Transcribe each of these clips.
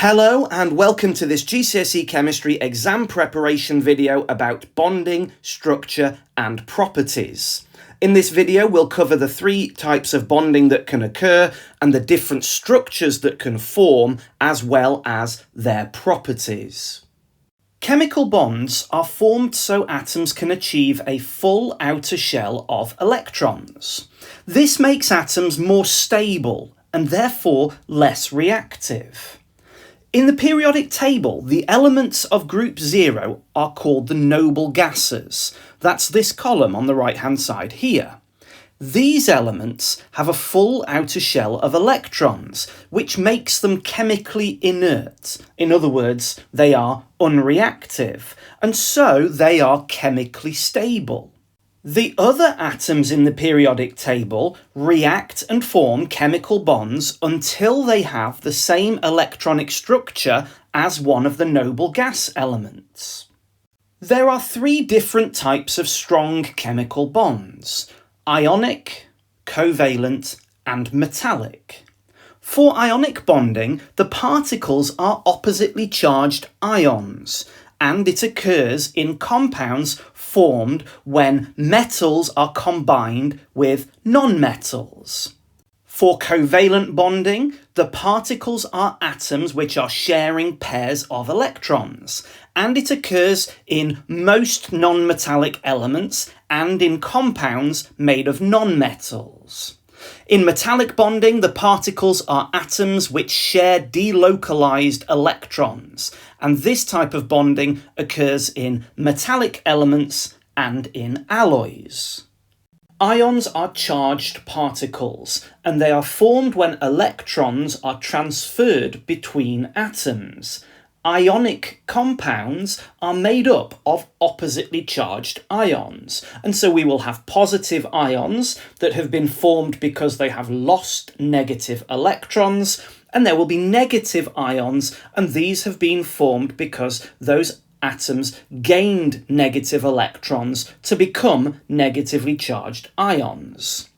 Hello and welcome to this GCSE Chemistry exam preparation video about bonding, structure and properties. In this video we'll cover the three types of bonding that can occur and the different structures that can form as well as their properties. Chemical bonds are formed so atoms can achieve a full outer shell of electrons. This makes atoms more stable and therefore less reactive. In the periodic table, the elements of group 0 are called the noble gases. That's this column on the right-hand side here. These elements have a full outer shell of electrons, which makes them chemically inert. In other words, they are unreactive, and so they are chemically stable. The other atoms in the periodic table react and form chemical bonds until they have the same electronic structure as one of the noble gas elements. There are three different types of strong chemical bonds: ionic, covalent, and metallic. For ionic bonding, the particles are oppositely charged ions, and it occurs in compounds formed when metals are combined with non-metals. For covalent bonding, the particles are atoms which are sharing pairs of electrons, and it occurs in most non-metallic elements and in compounds made of non-metals. In metallic bonding, the particles are atoms which share delocalized electrons, and this type of bonding occurs in metallic elements and in alloys. Ions are charged particles, and they are formed when electrons are transferred between atoms. Ionic compounds are made up of oppositely charged ions, and so we will have positive ions that have been formed because they have lost negative electrons, and there will be negative ions, and these have been formed because those atoms gained negative electrons to become negatively charged ions.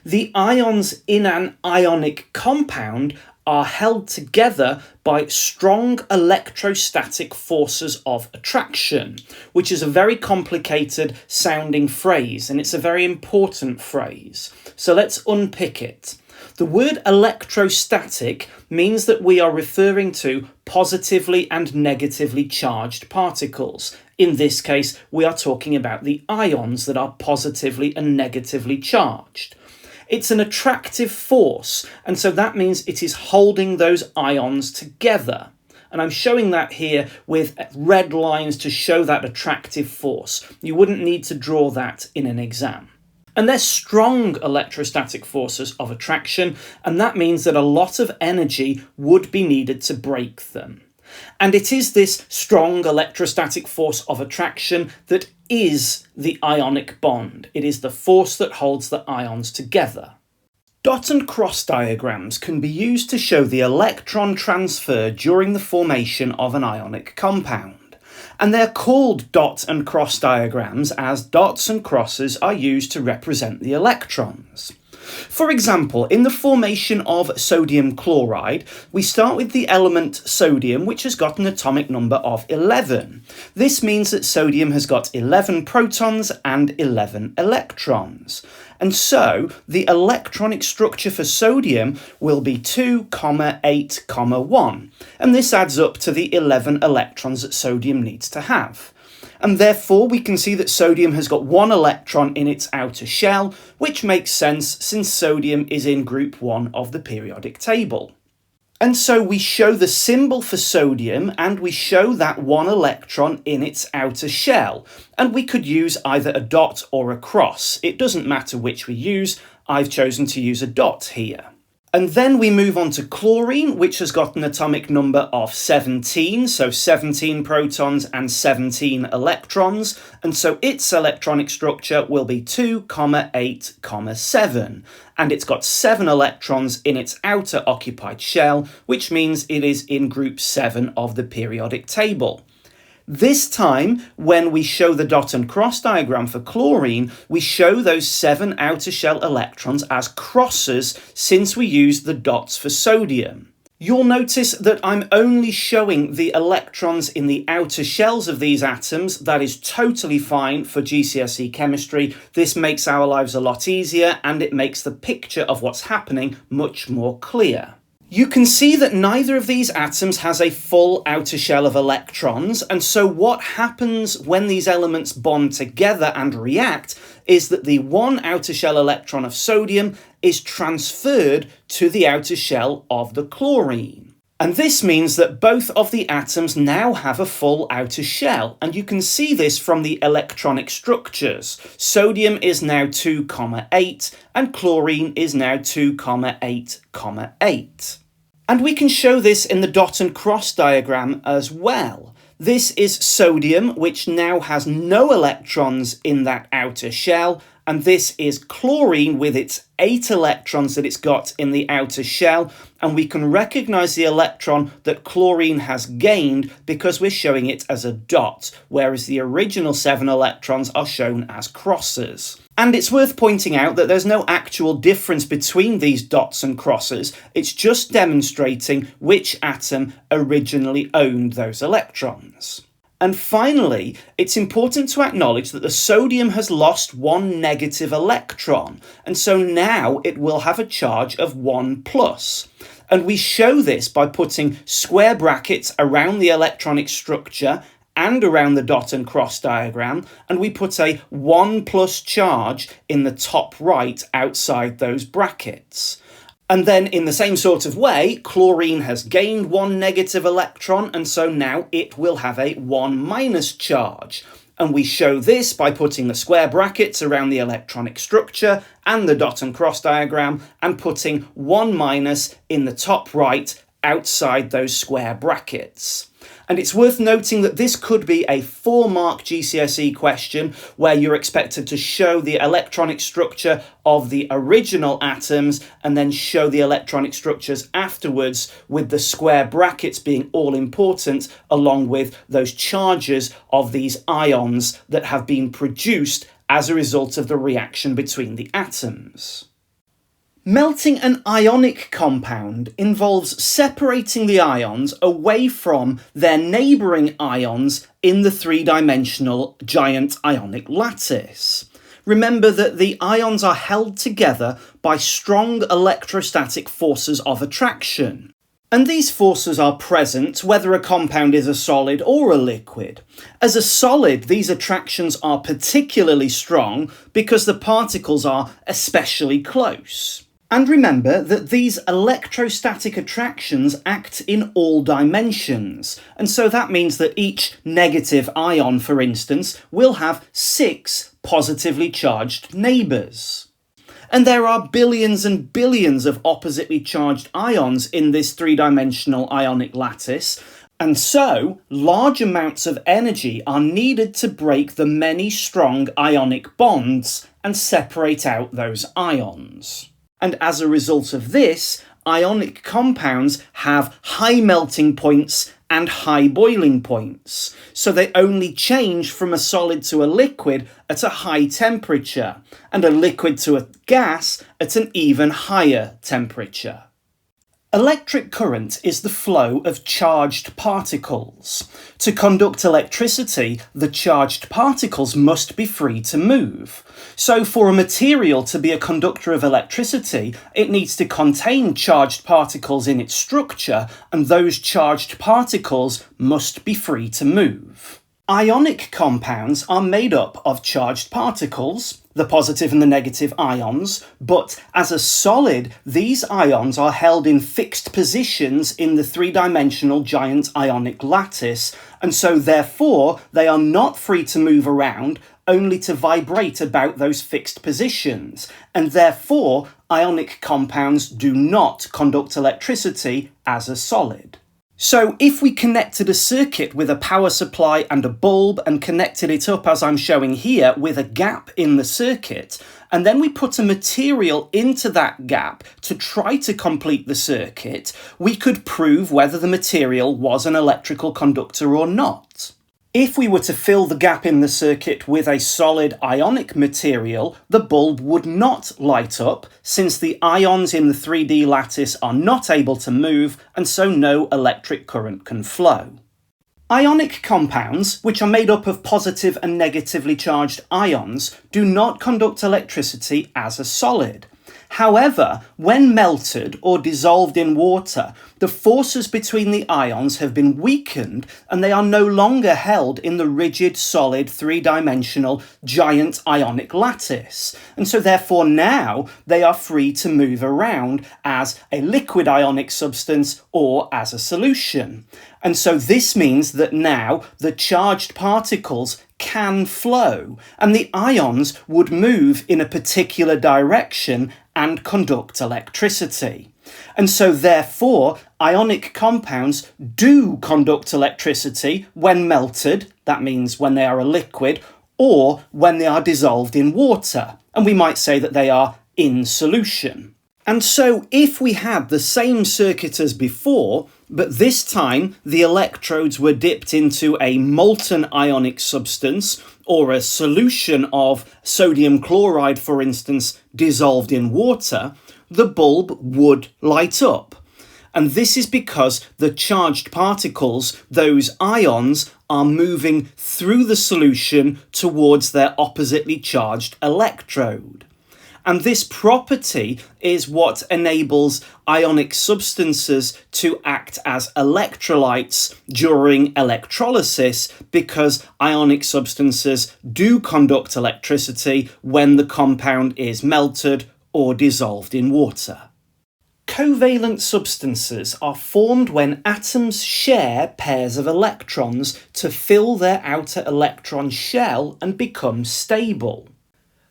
The ions in an ionic compound are held together by strong electrostatic forces of attraction, which is a very complicated sounding phrase, and it's a very important phrase. So let's unpick it. The word electrostatic means that we are referring to positively and negatively charged particles. In this case, we are talking about the ions that are positively and negatively charged. It's an attractive force, and so that means it is holding those ions together. And I'm showing that here with red lines to show that attractive force. You wouldn't need to draw that in an exam. And they're strong electrostatic forces of attraction, and that means that a lot of energy would be needed to break them. And it is this strong electrostatic force of attraction that is the ionic bond. It is the force that holds the ions together. Dot and cross diagrams can be used to show the electron transfer during the formation of an ionic compound. And they're called dot and cross diagrams as dots and crosses are used to represent the electrons. For example, in the formation of sodium chloride, we start with the element sodium, which has got an atomic number of 11. This means that sodium has got 11 protons and 11 electrons. And so the electronic structure for sodium will be 2, 8, 1. And this adds up to the 11 electrons that sodium needs to have. And therefore we can see that sodium has got 1 electron in its outer shell, which makes sense since sodium is in group 1 of the periodic table. And so we show the symbol for sodium and we show that 1 electron in its outer shell. And we could use either a dot or a cross. It doesn't matter which we use. I've chosen to use a dot here. And then we move on to chlorine, which has got an atomic number of 17, so 17 protons and 17 electrons, and so its electronic structure will be 2, 8, 7, and it's got 7 electrons in its outer occupied shell, which means it is in group 7 of the periodic table. This time, when we show the dot and cross diagram for chlorine, we show those 7 outer shell electrons as crosses since we used the dots for sodium. You'll notice that I'm only showing the electrons in the outer shells of these atoms. That is totally fine for GCSE chemistry. This makes our lives a lot easier and it makes the picture of what's happening much more clear. You can see that neither of these atoms has a full outer shell of electrons, and so what happens when these elements bond together and react is that the one outer shell electron of sodium is transferred to the outer shell of the chlorine. And this means that both of the atoms now have a full outer shell, and you can see this from the electronic structures. Sodium is now 2,8 and chlorine is now 2,8,8. And we can show this in the dot and cross diagram as well. This is sodium, which now has no electrons in that outer shell, and this is chlorine with its 8 electrons that it's got in the outer shell, and we can recognise the electron that chlorine has gained because we're showing it as a dot, whereas the original 7 electrons are shown as crosses. And it's worth pointing out that there's no actual difference between these dots and crosses, it's just demonstrating which atom originally owned those electrons. And finally, it's important to acknowledge that the sodium has lost one negative electron, and so now it will have a charge of 1 plus. And we show this by putting square brackets around the electronic structure and around the dot and cross diagram, and we put a 1 plus charge in the top right outside those brackets. And then in the same sort of way, chlorine has gained one negative electron, and so now it will have a 1 minus charge. And we show this by putting the square brackets around the electronic structure and the dot and cross diagram, and putting 1 minus in the top right outside those square brackets. And it's worth noting that this could be a 4-mark GCSE question where you're expected to show the electronic structure of the original atoms and then show the electronic structures afterwards, with the square brackets being all important along with those charges of these ions that have been produced as a result of the reaction between the atoms. Melting an ionic compound involves separating the ions away from their neighbouring ions in the three-dimensional giant ionic lattice. Remember that the ions are held together by strong electrostatic forces of attraction. And these forces are present whether a compound is a solid or a liquid. As a solid, these attractions are particularly strong because the particles are especially close. And remember that these electrostatic attractions act in all dimensions, and so that means that each negative ion, for instance, will have 6 positively charged neighbours. And there are billions and billions of oppositely charged ions in this three-dimensional ionic lattice, and so large amounts of energy are needed to break the many strong ionic bonds and separate out those ions. And as a result of this, ionic compounds have high melting points and high boiling points. So they only change from a solid to a liquid at a high temperature, and a liquid to a gas at an even higher temperature. Electric current is the flow of charged particles. To conduct electricity, the charged particles must be free to move. So for a material to be a conductor of electricity, it needs to contain charged particles in its structure, and those charged particles must be free to move. Ionic compounds are made up of charged particles, the positive and the negative ions, but as a solid, these ions are held in fixed positions in the three-dimensional giant ionic lattice, and so therefore they are not free to move around, only to vibrate about those fixed positions, and therefore ionic compounds do not conduct electricity as a solid. So if we connected a circuit with a power supply and a bulb and connected it up as I'm showing here with a gap in the circuit, and then we put a material into that gap to try to complete the circuit, we could prove whether the material was an electrical conductor or not. If we were to fill the gap in the circuit with a solid ionic material, the bulb would not light up, since the ions in the 3D lattice are not able to move, and so no electric current can flow. Ionic compounds, which are made up of positive and negatively charged ions, do not conduct electricity as a solid. However, when melted or dissolved in water, the forces between the ions have been weakened and they are no longer held in the rigid, solid, three-dimensional, giant ionic lattice. And so therefore now they are free to move around as a liquid ionic substance or as a solution. And so this means that now the charged particles can flow and the ions would move in a particular direction and conduct electricity. And so therefore, ionic compounds do conduct electricity when melted, that means when they are a liquid, or when they are dissolved in water, and we might say that they are in solution. And so if we had the same circuit as before, but this time the electrodes were dipped into a molten ionic substance, or a solution of sodium chloride, for instance, dissolved in water, the bulb would light up. And this is because the charged particles, those ions, are moving through the solution towards their oppositely charged electrode. And this property is what enables ionic substances to act as electrolytes during electrolysis, because ionic substances do conduct electricity when the compound is melted or dissolved in water. Covalent substances are formed when atoms share pairs of electrons to fill their outer electron shell and become stable.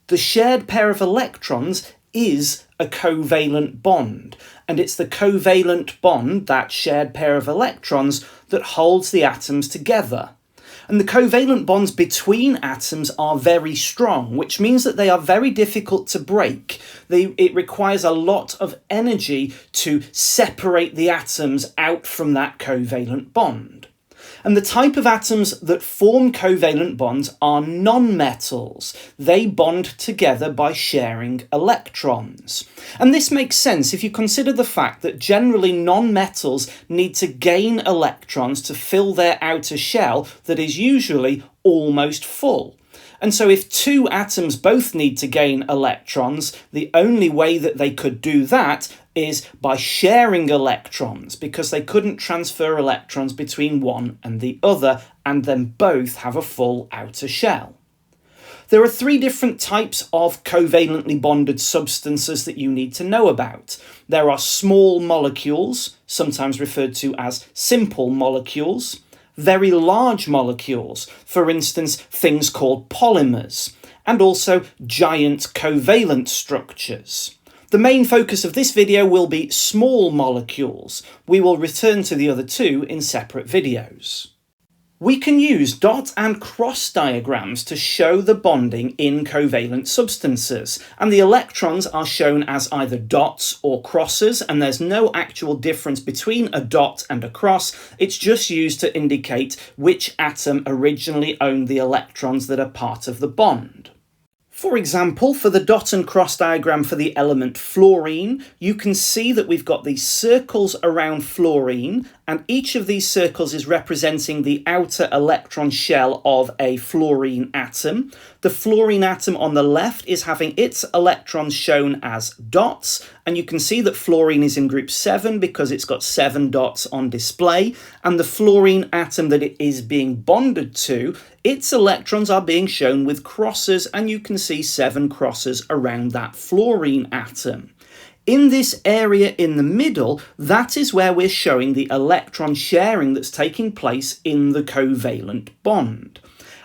The shared pair of electrons is a covalent bond, and it's the covalent bond, that shared pair of electrons, that holds the atoms together. And the covalent bonds between atoms are very strong, which means that they are very difficult to break. It requires a lot of energy to separate the atoms out from that covalent bond. And the type of atoms that form covalent bonds are nonmetals. They bond together by sharing electrons. And this makes sense if you consider the fact that generally nonmetals need to gain electrons to fill their outer shell that is usually almost full. And so if two atoms both need to gain electrons, the only way that they could do that is by sharing electrons, because they couldn't transfer electrons between one and the other and then both have a full outer shell. There are three different types of covalently bonded substances that you need to know about. There are small molecules, sometimes referred to as simple molecules, very large molecules, for instance, things called polymers, and also giant covalent structures. The main focus of this video will be small molecules. We will return to the other two in separate videos. We can use dot and cross diagrams to show the bonding in covalent substances, and the electrons are shown as either dots or crosses, and there's no actual difference between a dot and a cross. It's just used to indicate which atom originally owned the electrons that are part of the bond. For example, for the dot and cross diagram for the element fluorine, you can see that we've got these circles around fluorine, and each of these circles is representing the outer electron shell of a fluorine atom. The fluorine atom on the left is having its electrons shown as dots, and you can see that fluorine is in group 7 because it's got 7 dots on display, and the fluorine atom that it is being bonded to, its electrons are being shown with crosses, and you can see 7 crosses around that fluorine atom. In this area in the middle, that is where we're showing the electron sharing that's taking place in the covalent bond.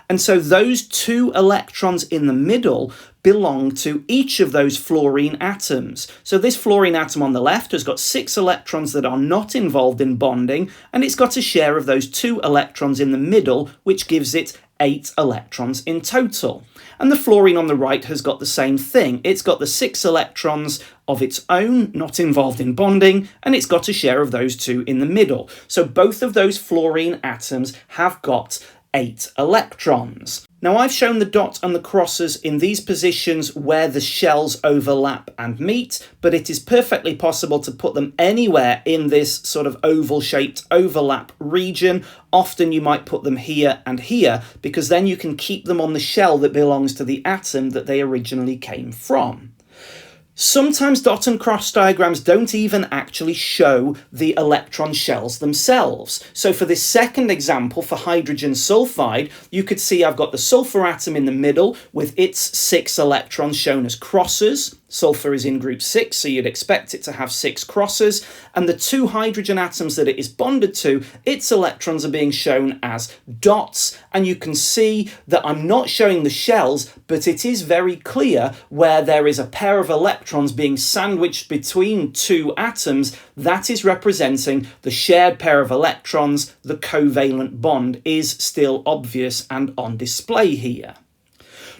And so those 2 electrons in the middle belong to each of those fluorine atoms. So this fluorine atom on the left has got 6 electrons that are not involved in bonding, and it's got a share of those 2 electrons in the middle, which gives it 8 electrons in total. And the fluorine on the right has got the same thing. It's got the 6 electrons of its own, not involved in bonding, and it's got a share of those 2 in the middle. So both of those fluorine atoms have got 8 electrons. Now I've shown the dot and the crosses in these positions where the shells overlap and meet, but it is perfectly possible to put them anywhere in this sort of oval-shaped overlap region. Often you might put them here and here, because then you can keep them on the shell that belongs to the atom that they originally came from. Sometimes dot and cross diagrams don't even actually show the electron shells themselves. So for this second example, for hydrogen sulfide, you could see I've got the sulfur atom in the middle with its 6 electrons shown as crosses. Sulfur is in group 6, so you'd expect it to have 6 crosses, and the 2 hydrogen atoms that it is bonded to, its electrons are being shown as dots, and you can see that I'm not showing the shells, but it is very clear where there is a pair of electrons being sandwiched between 2 atoms. That is representing the shared pair of electrons. The covalent bond is still obvious and on display here.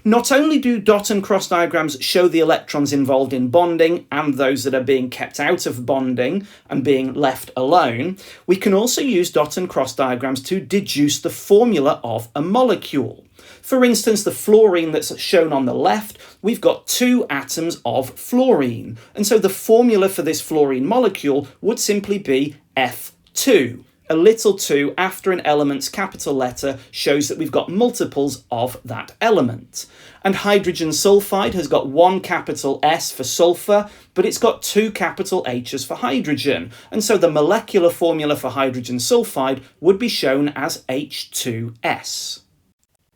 Not only do dot and cross diagrams show the electrons involved in bonding and those that are being kept out of bonding and being left alone, we can also use dot and cross diagrams to deduce the formula of a molecule. For instance, the fluorine that's shown on the left, we've got 2 atoms of fluorine, and so the formula for this fluorine molecule would simply be F2. A little 2 after an element's capital letter shows that we've got multiples of that element. And hydrogen sulfide has got 1 capital S for sulfur, but it's got 2 capital H's for hydrogen. And so the molecular formula for hydrogen sulfide would be shown as H2S.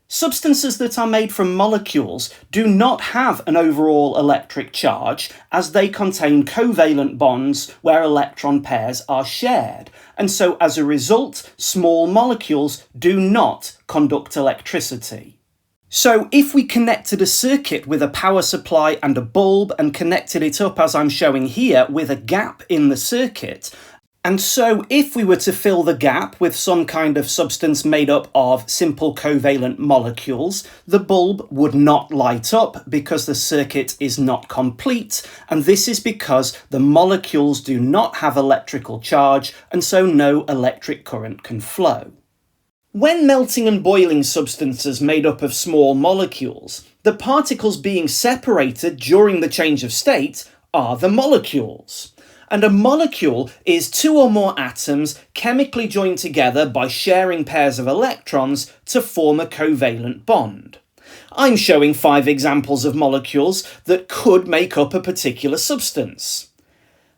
Substances that are made from molecules do not have an overall electric charge, as they contain covalent bonds where electron pairs are shared, and so as a result, small molecules do not conduct electricity. So if we connected a circuit with a power supply and a bulb and connected it up as I'm showing here with a gap in the circuit, and so if we were to fill the gap with some kind of substance made up of simple covalent molecules, the bulb would not light up because the circuit is not complete, and this is because the molecules do not have electrical charge, and so no electric current can flow. When melting and boiling substances made up of small molecules, the particles being separated during the change of state are the molecules. And a molecule is 2 or more atoms chemically joined together by sharing pairs of electrons to form a covalent bond. I'm showing 5 examples of molecules that could make up a particular substance.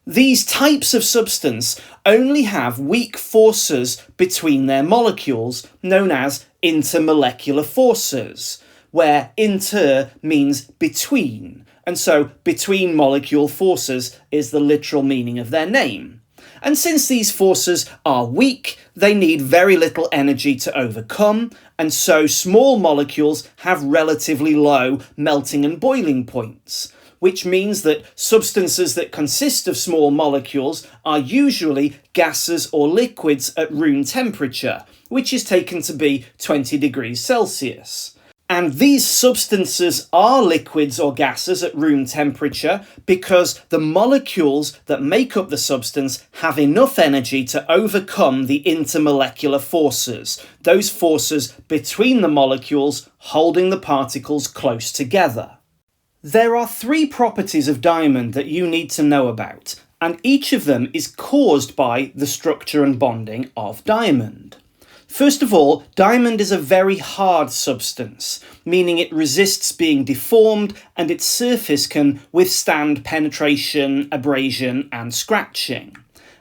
These types of substance only have weak forces between their molecules, known as intermolecular forces, where inter means between. And so between molecule forces is the literal meaning of their name. And since these forces are weak, they need very little energy to overcome, and so small molecules have relatively low melting and boiling points, which means that substances that consist of small molecules are usually gases or liquids at room temperature, which is taken to be 20 degrees Celsius. And these substances are liquids or gases at room temperature because the molecules that make up the substance have enough energy to overcome the intermolecular forces, those forces between the molecules holding the particles close together. There are 3 properties of diamond that you need to know about, and each of them is caused by the structure and bonding of diamond. First of all, diamond is a very hard substance, meaning it resists being deformed and its surface can withstand penetration, abrasion and scratching.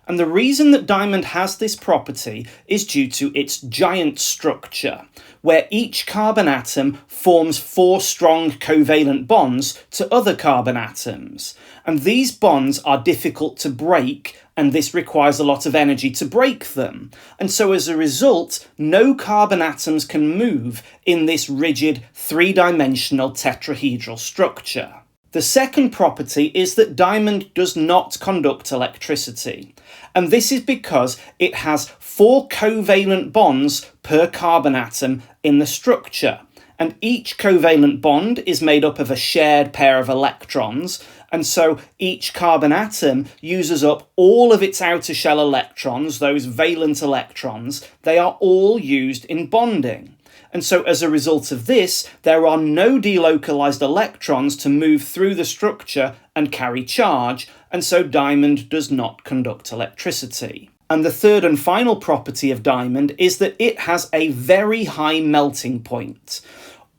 And the reason that diamond has this property is due to its giant structure, where each carbon atom forms 4 strong covalent bonds to other carbon atoms. And these bonds are difficult to break, and this requires a lot of energy to break them. And so as a result, no carbon atoms can move in this rigid 3-dimensional tetrahedral structure. The second property is that diamond does not conduct electricity. And this is because it has 4 covalent bonds per carbon atom in the structure. And each covalent bond is made up of a shared pair of electrons, and so each carbon atom uses up all of its outer shell electrons, those valent electrons. They are all used in bonding. And so as a result of this, there are no delocalized electrons to move through the structure and carry charge, and so diamond does not conduct electricity. And the third and final property of diamond is that it has a very high melting point.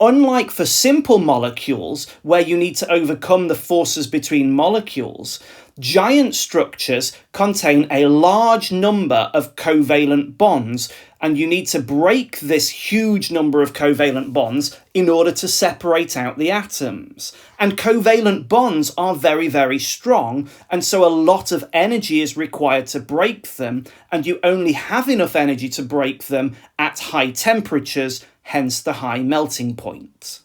Unlike for simple molecules, where you need to overcome the forces between molecules, giant structures contain a large number of covalent bonds, and you need to break this huge number of covalent bonds in order to separate out the atoms. And covalent bonds are very, very strong, and so a lot of energy is required to break them, and you only have enough energy to break them at high temperatures, hence the high melting point.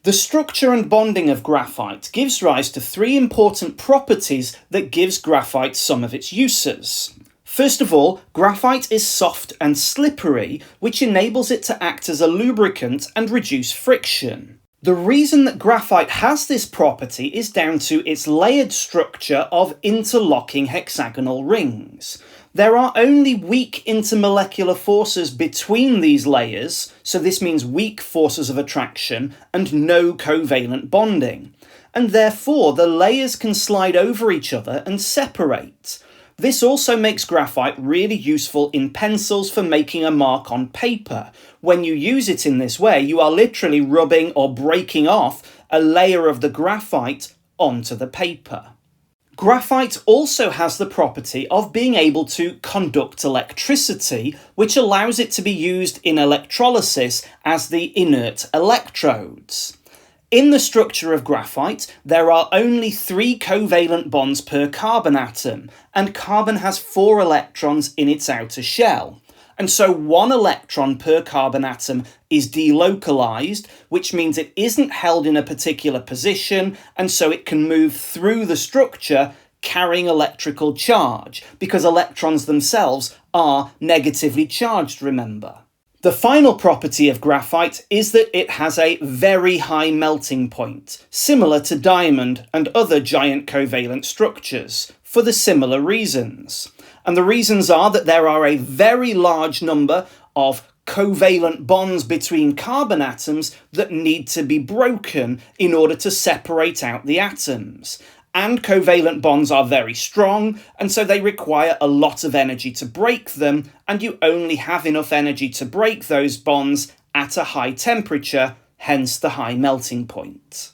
The structure and bonding of graphite gives rise to three important properties that gives graphite some of its uses. First of all, graphite is soft and slippery, which enables it to act as a lubricant and reduce friction. The reason that graphite has this property is down to its layered structure of interlocking hexagonal rings. There are only weak intermolecular forces between these layers, so this means weak forces of attraction and no covalent bonding. And therefore, the layers can slide over each other and separate. This also makes graphite really useful in pencils for making a mark on paper. When you use it in this way, you are literally rubbing or breaking off a layer of the graphite onto the paper. Graphite also has the property of being able to conduct electricity, which allows it to be used in electrolysis as the inert electrodes. In the structure of graphite, there are only 3 covalent bonds per carbon atom, and carbon has 4 electrons in its outer shell. And so 1 electron per carbon atom is delocalized, which means it isn't held in a particular position, and so it can move through the structure carrying electrical charge, because electrons themselves are negatively charged, remember. The final property of graphite is that it has a very high melting point, similar to diamond and other giant covalent structures, for the similar reasons. And the reasons are that there are a very large number of covalent bonds between carbon atoms that need to be broken in order to separate out the atoms. And covalent bonds are very strong, and so they require a lot of energy to break them, and you only have enough energy to break those bonds at a high temperature, hence the high melting point.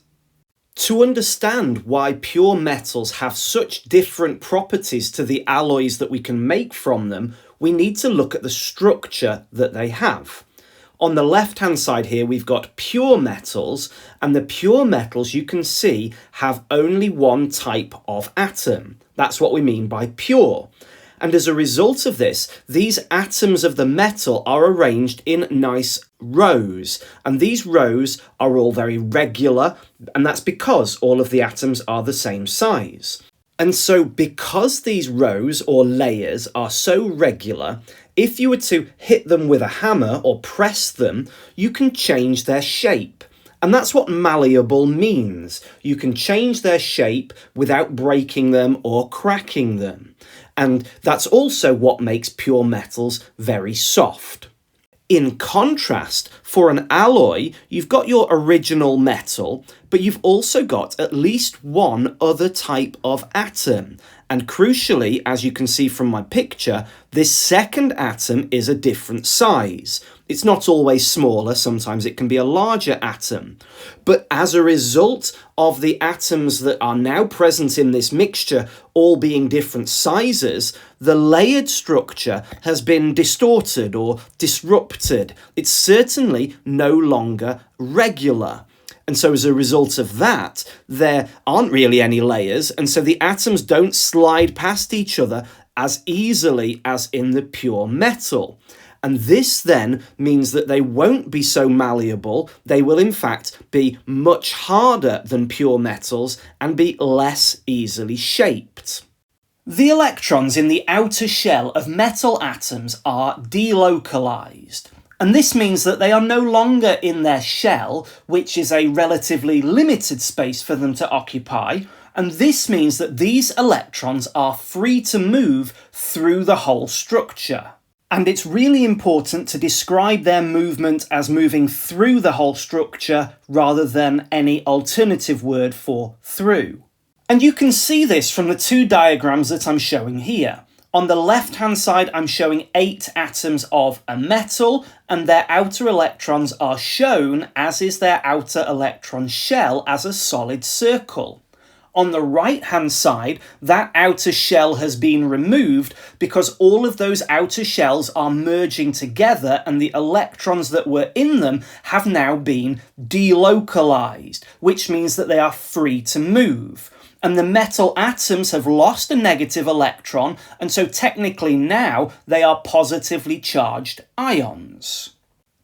To understand why pure metals have such different properties to the alloys that we can make from them, we need to look at the structure that they have. On the left-hand side here, we've got pure metals, and the pure metals you can see have only one type of atom. That's what we mean by pure. And as a result of this, these atoms of the metal are arranged in nice rows. And these rows are all very regular, and that's because all of the atoms are the same size. And so because these rows or layers are so regular, if you were to hit them with a hammer or press them, you can change their shape. And that's what malleable means. You can change their shape without breaking them or cracking them. And that's also what makes pure metals very soft. In contrast, for an alloy, you've got your original metal, but you've also got at least one other type of atom. And crucially, as you can see from my picture, this second atom is a different size. It's not always smaller, sometimes it can be a larger atom. But as a result of the atoms that are now present in this mixture all being different sizes, the layered structure has been distorted or disrupted. It's certainly no longer regular. And so as a result of that, there aren't really any layers, and so the atoms don't slide past each other as easily as in the pure metal. And this then means that they won't be so malleable. They will in fact be much harder than pure metals and be less easily shaped. The electrons in the outer shell of metal atoms are delocalized. And this means that they are no longer in their shell, which is a relatively limited space for them to occupy, and this means that these electrons are free to move through the whole structure. And it's really important to describe their movement as moving through the whole structure rather than any alternative word for through. And you can see this from the two diagrams that I'm showing here. On the left-hand side, I'm showing 8 atoms of a metal, and their outer electrons are shown, as is their outer electron shell, as a solid circle. On the right-hand side, that outer shell has been removed because all of those outer shells are merging together and the electrons that were in them have now been delocalized, which means that they are free to move. And the metal atoms have lost a negative electron, and so technically now they are positively charged ions.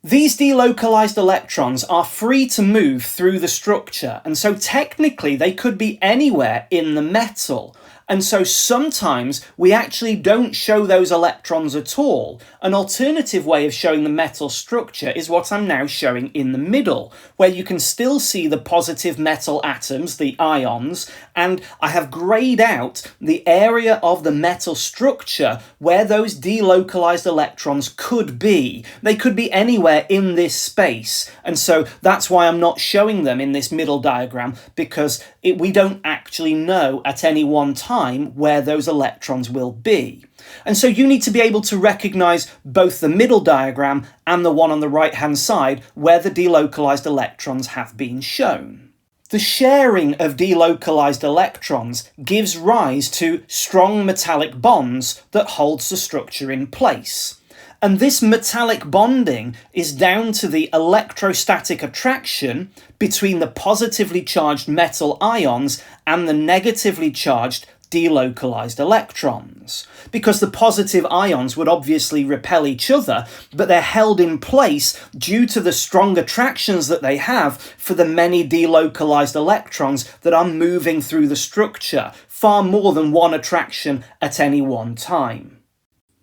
These delocalized electrons are free to move through the structure, and so technically they could be anywhere in the metal. And so sometimes we actually don't show those electrons at all. An alternative way of showing the metal structure is what I'm now showing in the middle, where you can still see the positive metal atoms, the ions, and I have grayed out the area of the metal structure where those delocalized electrons could be. They could be anywhere in this space, and so that's why I'm not showing them in this middle diagram, because we don't actually know at any one time where those electrons will be. And so you need to be able to recognize both the middle diagram and the one on the right-hand side where the delocalized electrons have been shown. The sharing of delocalized electrons gives rise to strong metallic bonds that holds the structure in place. And this metallic bonding is down to the electrostatic attraction between the positively charged metal ions and the negatively charged delocalized electrons. Because the positive ions would obviously repel each other, but they're held in place due to the strong attractions that they have for the many delocalized electrons that are moving through the structure, far more than one attraction at any one time.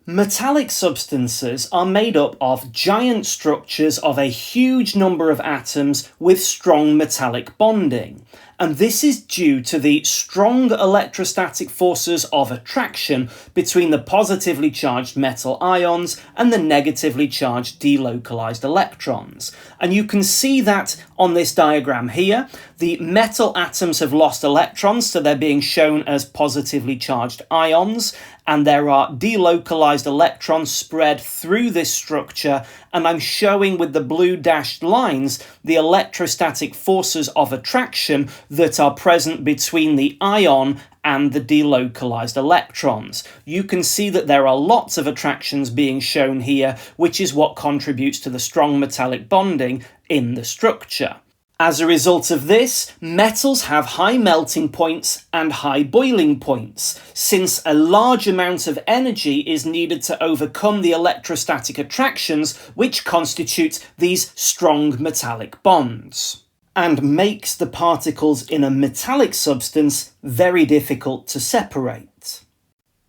Metallic substances are made up of giant structures of a huge number of atoms with strong metallic bonding, and this is due to the strong electrostatic forces of attraction between the positively charged metal ions and the negatively charged delocalized electrons. And you can see that on this diagram here. The metal atoms have lost electrons, so they're being shown as positively charged ions, and there are delocalized electrons spread through this structure, and I'm showing with the blue dashed lines the electrostatic forces of attraction that are present between the ion and the delocalized electrons. You can see that there are lots of attractions being shown here, which is what contributes to the strong metallic bonding in the structure. As a result of this, metals have high melting points and high boiling points, since a large amount of energy is needed to overcome the electrostatic attractions which constitute these strong metallic bonds, and makes the particles in a metallic substance very difficult to separate.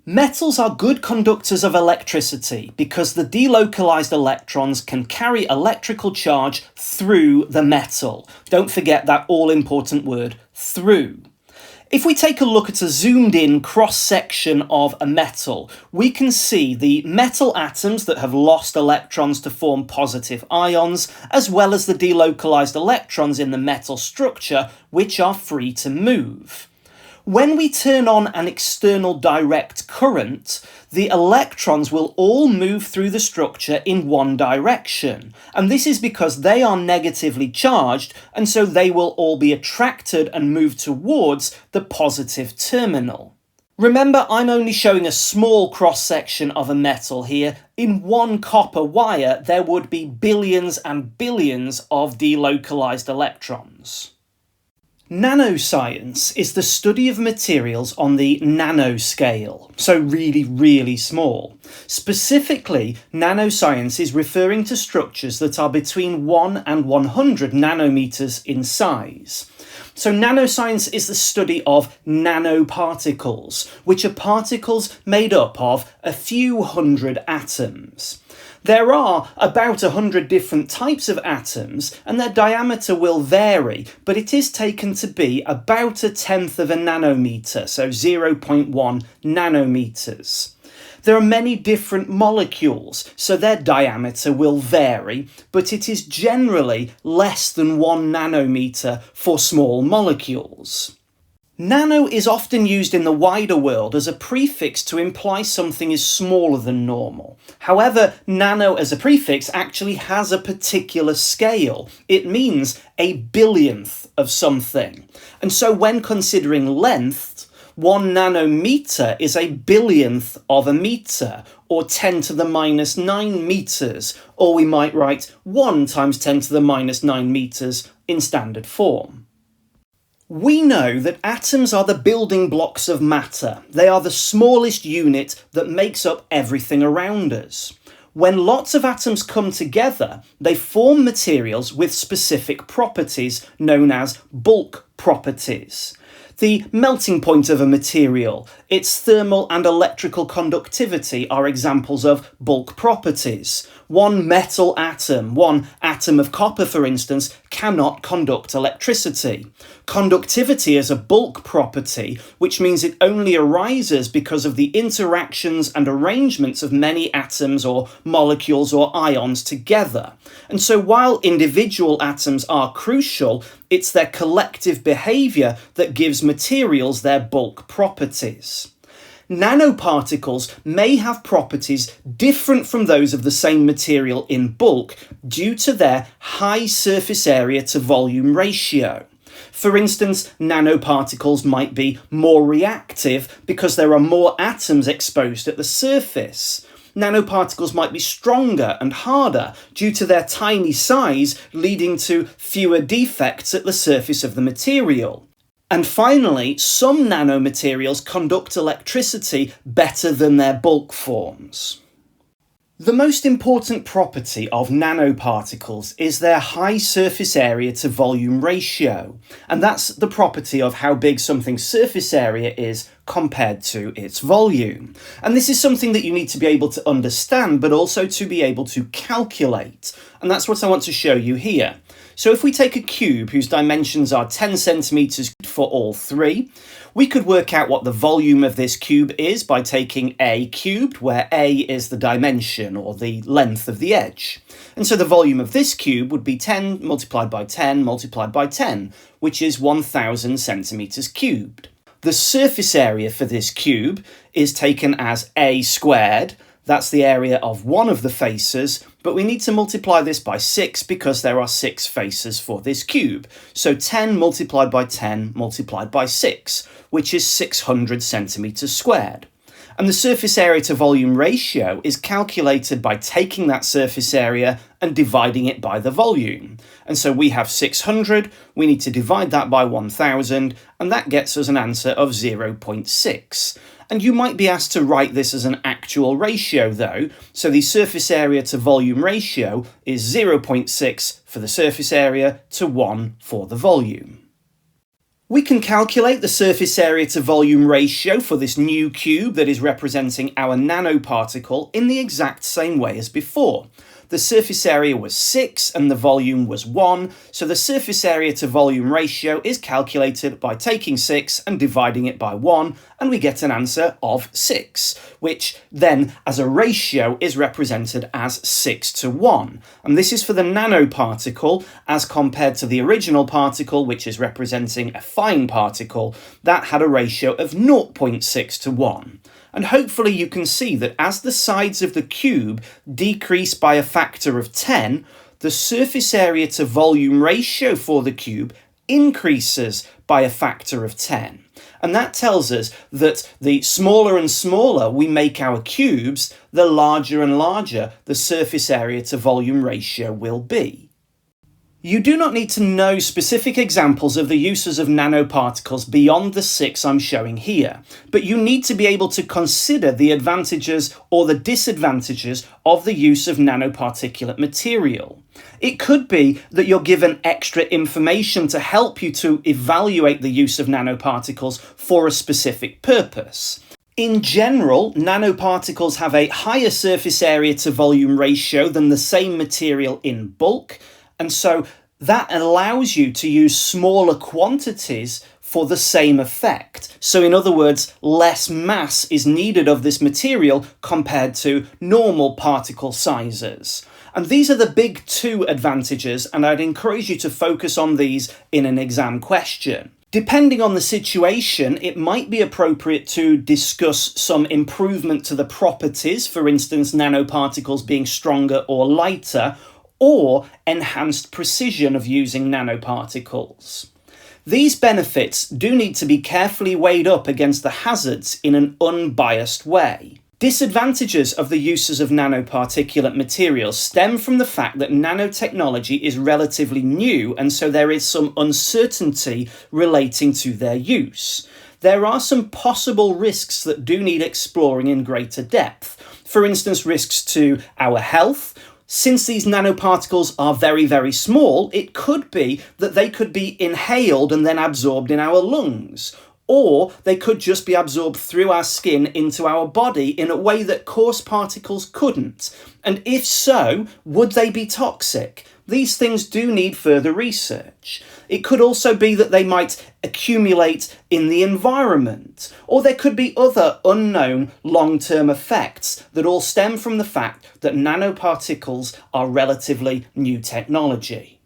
Metals are good conductors of electricity because the delocalized electrons can carry electrical charge through the metal. Don't forget that all-important word, through. If we take a look at a zoomed-in cross-section of a metal, we can see the metal atoms that have lost electrons to form positive ions, as well as the delocalized electrons in the metal structure, which are free to move. When we turn on an external direct current, the electrons will all move through the structure in one direction, and this is because they are negatively charged, and so they will all be attracted and move towards the positive terminal. Remember, I'm only showing a small cross-section of a metal here. In one copper wire, there would be billions and billions of delocalized electrons. Nanoscience is the study of materials on the nanoscale, so really, really small. Specifically, nanoscience is referring to structures that are between 1 and 100 nanometers in size. So nanoscience is the study of nanoparticles, which are particles made up of a few hundred atoms. There are about 100 different types of atoms, and their diameter will vary, but it is taken to be about 1/10 of a nanometer, so 0.1 nanometers. There are many different molecules, so their diameter will vary, but it is generally less than 1 nanometer for small molecules. Nano is often used in the wider world as a prefix to imply something is smaller than normal. However, nano as a prefix actually has a particular scale. It means a billionth of something. And so when considering length, 1 nanometer is a billionth of a meter, or 10 to the minus 9 meters, or we might write 1 times 10 to the minus 9 meters in standard form. We know that atoms are the building blocks of matter. They are the smallest unit that makes up everything around us. When lots of atoms come together, they form materials with specific properties known as bulk properties. The melting point of a material, its thermal and electrical conductivity are examples of bulk properties. One metal atom, one atom of copper for instance, cannot conduct electricity. Conductivity is a bulk property, which means it only arises because of the interactions and arrangements of many atoms or molecules or ions together. And so while individual atoms are crucial, it's their collective behaviour that gives materials their bulk properties. Nanoparticles may have properties different from those of the same material in bulk due to their high surface area to volume ratio. For instance, nanoparticles might be more reactive because there are more atoms exposed at the surface. Nanoparticles might be stronger and harder due to their tiny size, leading to fewer defects at the surface of the material. And finally, some nanomaterials conduct electricity better than their bulk forms. The most important property of nanoparticles is their high surface area to volume ratio, and that's the property of how big something's surface area is compared to its volume. And this is something that you need to be able to understand, but also to be able to calculate, and that's what I want to show you here. So if we take a cube whose dimensions are 10 centimetres for all three, we could work out what the volume of this cube is by taking A cubed, where A is the dimension or the length of the edge. And so the volume of this cube would be 10 multiplied by 10 multiplied by 10, which is 1000 centimetres cubed. The surface area for this cube is taken as A squared. That's the area of one of the faces, but we need to multiply this by 6 because there are 6 faces for this cube. So 10 multiplied by 10 multiplied by 6, which is 600 centimetres squared. And the surface area to volume ratio is calculated by taking that surface area and dividing it by the volume. And so we have 600, we need to divide that by 1000, and that gets us an answer of 0.6. And you might be asked to write this as an actual ratio though, so the surface area to volume ratio is 0.6 for the surface area to 1 for the volume. We can calculate the surface area to volume ratio for this new cube that is representing our nanoparticle in the exact same way as before. The surface area was 6 and the volume was 1, so the surface area to volume ratio is calculated by taking 6 and dividing it by 1, and we get an answer of 6, which then as a ratio is represented as 6 to 1. And this is for the nanoparticle as compared to the original particle, which is representing a fine particle, that had a ratio of 0.6 to 1. And hopefully you can see that as the sides of the cube decrease by a factor of 10, the surface area to volume ratio for the cube increases by a factor of 10. And that tells us that the smaller and smaller we make our cubes, the larger and larger the surface area to volume ratio will be. You do not need to know specific examples of the uses of nanoparticles beyond the 6 I'm showing here, but you need to be able to consider the advantages or the disadvantages of the use of nanoparticulate material. It could be that you're given extra information to help you to evaluate the use of nanoparticles for a specific purpose. In general, nanoparticles have a higher surface area to volume ratio than the same material in bulk, and so that allows you to use smaller quantities for the same effect. So in other words, less mass is needed of this material compared to normal particle sizes. And these are the big two advantages, and I'd encourage you to focus on these in an exam question. Depending on the situation, it might be appropriate to discuss some improvement to the properties, for instance, nanoparticles being stronger or lighter, or enhanced precision of using nanoparticles. These benefits do need to be carefully weighed up against the hazards in an unbiased way. Disadvantages of the uses of nanoparticulate materials stem from the fact that nanotechnology is relatively new, and so there is some uncertainty relating to their use. There are some possible risks that do need exploring in greater depth. For instance, risks to our health. Since these nanoparticles are very, very small, it could be that they could be inhaled and then absorbed in our lungs. Or they could just be absorbed through our skin into our body in a way that coarse particles couldn't. And if so, would they be toxic? These things do need further research. It could also be that they might accumulate in the environment, or there could be other unknown long-term effects that all stem from the fact that nanoparticles are relatively new technology.